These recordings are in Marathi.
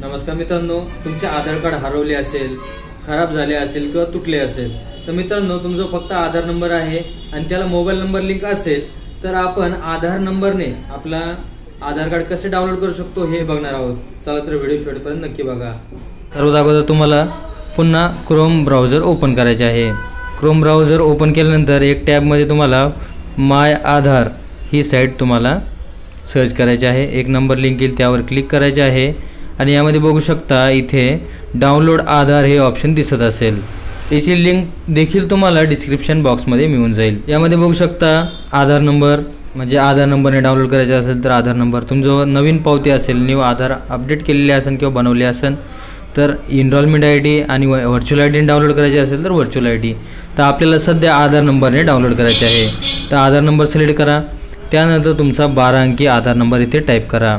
नमस्कार मित्रांनो, तुमचे आधार कार्ड हरवले असेल, खराब झाले असेल किंवा तुटले असेल तर मित्रांनो तुमचा फक्त आधार नंबर आहे आणि त्याला मोबाईल नंबर लिंक असेल तर आपण आधार नंबरने आपला आधार कार्ड कसे डाउनलोड करू शकतो हे बघणार आहोत। चला तर व्हिडिओ शेवटपर्यंत नक्की बघा। सर्वात अगोदर तुम्हाला पुन्हा क्रोम ब्राउझर ओपन करायचे आहे। क्रोम ब्राउझर ओपन केल्यानंतर एक टॅबमध्ये तुम्हाला माय आधार ही साईट तुम्हाला सर्च करायची आहे। एक नंबर लिंक येईल त्यावर क्लिक करायचे आहे आणि यामध्ये बघू शकता इथे डाउनलोड आधार हे ऑप्शन दिसत असेल। याची लिंक देखील तुम्हाला डिस्क्रिप्शन बॉक्समध्ये मिळून जाईल। यामध्ये बघू शकता आधार नंबर म्हणजे आधार नंबरने डाउनलोड करायचा असेल तर आधार नंबर, तुमचा नवीन पावती असेल, न्यू आधार अपडेट केलेले असेल किंवा बनवले असेल तर इनरोलमेंट आयडी आणि व्हर्च्युअल आयडी डाउनलोड करायची असेल तर व्हर्च्युअल आयडी। तर आपल्याला सध्या आधार नंबरने डाउनलोड करायचे आहे। तर आधार नंबर सिलेक्ट करा, त्यानंतर तुमचा 12 अंकी आधार नंबर इथे टाईप करा।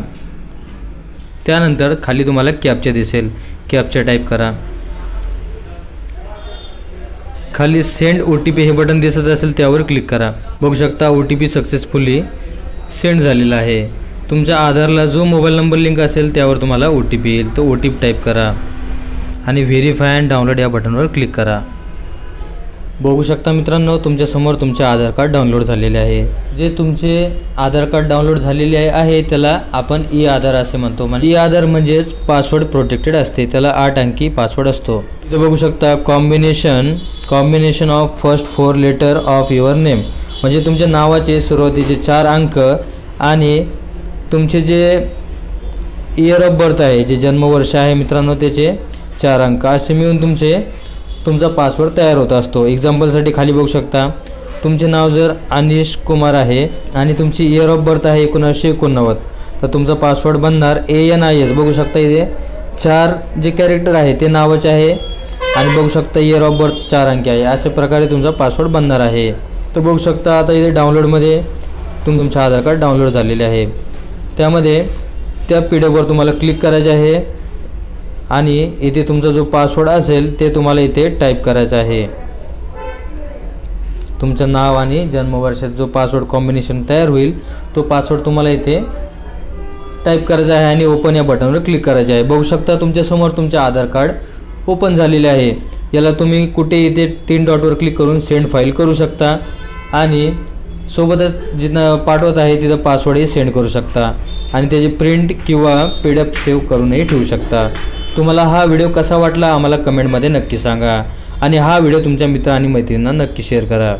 त्यानंतर खाली तुम्हाला कॅप्चा दिसेल, कॅप्चा टाईप करा। खाली सेंड OTP हे बटन दिसत असेल त्यावर क्लिक करा। बघू शकता OTP सक्सेसफुली सेंड झालेला आहे। तुमच्या आधारला जो मोबाईल नंबर लिंक असेल त्यावर तुम्हाला OTP येईल, तो OTP टाईप करा आणि व्हेरीफाय अँड डाउनलोड या बटनवर क्लिक करा। बघू शकता मित्रांनो तुमच्या समोर तुमचे आधार कार्ड डाउनलोड झालेले आहे। जे तुमचे आधार कार्ड डाउनलोड झालेले आहे त्याला आपण ई आधार असे म्हणतो। म्हणजे ई आधार म्हणजेच पासवर्ड प्रोटेक्टेड असते, त्याला 8 अंकी पासवर्ड असतो। इथे बघू शकता combination of first 4 letter of your name, म्हणजे तुमच्या नावाचे सुरुवातीचे 4 अंक आणि तुमचे जे इयर ऑफ बर्थ आहे, जे जन्मवर्ष आहे मित्रांनो त्याचे 4 अंक असे मिळून तुमचा पासवर्ड तयार होत असतो। एक्झाम्पलसाठी खाली बघू शकता तुमचे नाव जर अनिश कुमार आहे आणि तुमची इयर ऑफ बर्थ आहे 1989 तर तुमचा पासवर्ड बनणार ANIS। बघू शकता इथे 4 जे कॅरेक्टर आहे ते नावाचे आहे आणि बघू शकता इयर ऑफ बर्थ 4 अंकी आहे। अशा प्रकारे तुमचा पासवर्ड बनणार आहे। तर बघू शकता आता इथे डाउनलोडमध्ये तुमचे आधार कार्ड डाउनलोड झालेले आहे। त्यामध्ये त्या PDF वर तुम्हाला क्लिक करायचे आहे आणि इथे तुमचा जो पासवर्ड असेल ते तुम्हाला इथे टाईप करायचा आहे। तुमचं नाव आणि जन्मवर्षात जो पासवर्ड कॉम्बिनेशन तयार होईल तो पासवर्ड तुम्हाला इथे टाईप करायचा आहे आणि ओपन या बटनवर क्लिक करायचे आहे। बघू शकता तुमच्या समोर तुमचे आधार कार्ड ओपन झालेले आहे। याला तुम्ही कुठे इथे 3 डॉटवर क्लिक करून सेंड फाईल करू शकता आणि सोबतच जिथं पाठवत आहे तिथं पासवर्डही सेंड करू शकता आणि त्याची प्रिंट किंवा PDF सेव्ह करूनही ठेवू शकता। तुम्हाला हा व्हिडिओ कसा वाटला आम्हाला कमेंटमध्ये नक्की सांगा आणि हा व्हिडिओ तुमच्या मित्र आणि मैत्रिणींना नक्की शेअर करा।